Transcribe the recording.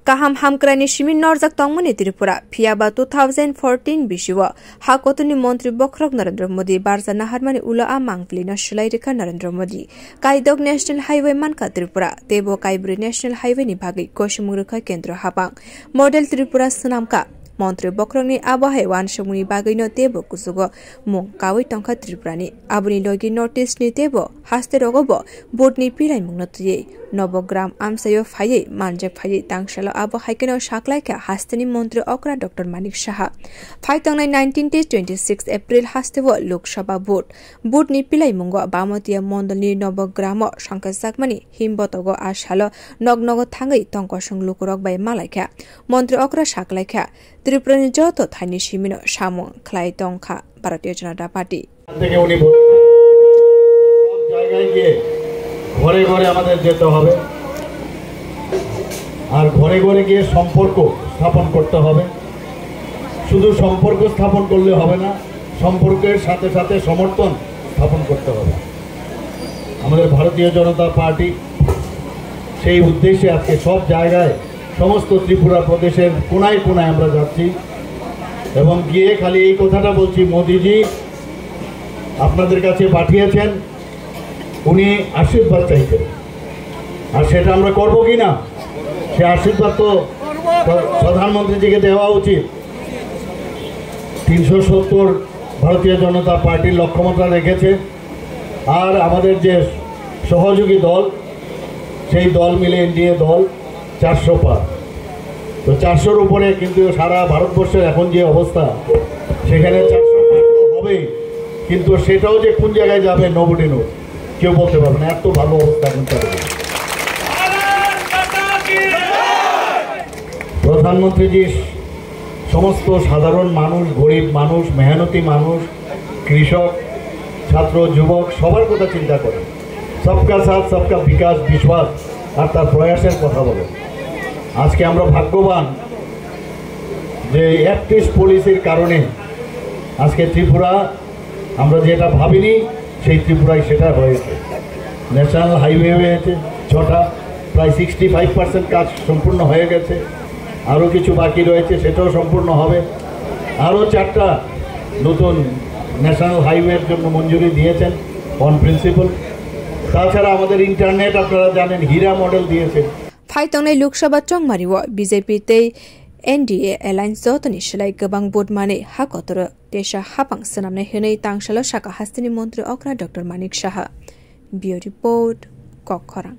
kaham hamkrani shimin norjak tongmani Tripura phiaba 2014 bisiwa hakotuni mantri bokrok Narendra Modi barja naharmani ula amangpli nasulai rekha Narendra Modi kaidok national highway manka Tripura tebo kaibri national highway ni bhagi koshimurukha kendra habang model Tripura sunamka Mantri Bokrongni abahai wan samuni bagino tebo kusugo mung kawi tongkha Tripurani abuni logi notice ni tebo haste rogobo botni pilai mungnatuye Nobogram amsayo phaye manjak phaye tangsalo abahai keno shaklaika hasteni mantri okra Dr. Manik Saha phaitangnai 19-26 April hastebo Lok Sabha vote ni pilai mungo bamotia mondalni Nobogramo sankasakmani himbotogo ashalo nognogo thangai tongkosung lukurok bai malaika mantri okra shaklaika Tripurani joto thani simino samung khlai tongkha Bharatiya Janata Party থেকে উনি সব জায়গায় গিয়ে ঘরে ঘরে আমাদের যেতে হবে আর ঘরে ঘরে গিয়ে সম্পর্ক স্থাপন করতে হবে শুধু সম্পর্ক স্থাপন করলে হবে না সম্পর্কের সাথে সাথে সমর্থন স্থাপন করতে হবে আমাদের ভারতীয় জনতা পার্টি সেই উদ্দেশ্যে আজকে সব জায়গায় সমস্ত ত্রিপুরা প্রদেশের কোনায় কোনায় আমরা যাচ্ছি এবং গিয়ে খালি এই কথাটা বলছি মোদিজি আপনাদের কাছে পাঠিয়েছেন উনি আশীর্বাদ চাইতেন আর সেটা আমরা করব কি না সে আশীর্বাদ তো প্রধানমন্ত্রীজিকে দেওয়া উচিত 370 ভারতীয় জনতা পার্টির লক্ষ্যমাত্রা রেখেছে আর আমাদের যে সহযোগী দল সেই দল মিলে এনডিএ দল 400 পার তো 400-র উপরে কিন্তু সারা ভারতবর্ষের এখন যে অবস্থা সেখানে 400 পার হবে কিন্তু সেটাও যে কোন জায়গায় যাবে নোবডি নো কেউ বলতে পারবে না এত ভালো অবস্থা কিন্তু প্রধানমন্ত্রীজি সমস্ত সাধারণ মানুষ গরিব মানুষ মেহনতি মানুষ কৃষক ছাত্র যুবক সবার কথা চিন্তা করেন সবকা সাথ সবকা বিকাশ বিশ্বাস আর তার প্রয়াসের কথা বলেন আজকে আমরা ভাগ্যবান যে অ্যাক্টিভ পলিসির কারণে আজকে ত্রিপুরা আমরা যেটা ভাবিনি সেই ত্রিপুরায় সেটা হয়েছে ন্যাশনাল হাইওয়ে হয়েছে 6টা প্রায় 65% কাজ সম্পূর্ণ হয়ে গেছে আরও কিছু বাকি রয়েছে সেটাও সম্পূর্ণ হবে আরও 4টা নতুন ন্যাশনাল হাইওয়ের জন্য মঞ্জুরি দিয়েছেন অন প্রিন্সিপাল তাছাড়া আমাদের ইন্টারনেট আপনারা জানেন হীরা মডেল দিয়েছে ফাইতংনাই লোকসভা চংমারিও বিজেপি তেই NDA alliance jotoni shlai gobang vote mane hakotoro tesha hapang sanamne henei tangsalo saka hastini mantri okra Dr. Manik Saha bio report Kokkhorang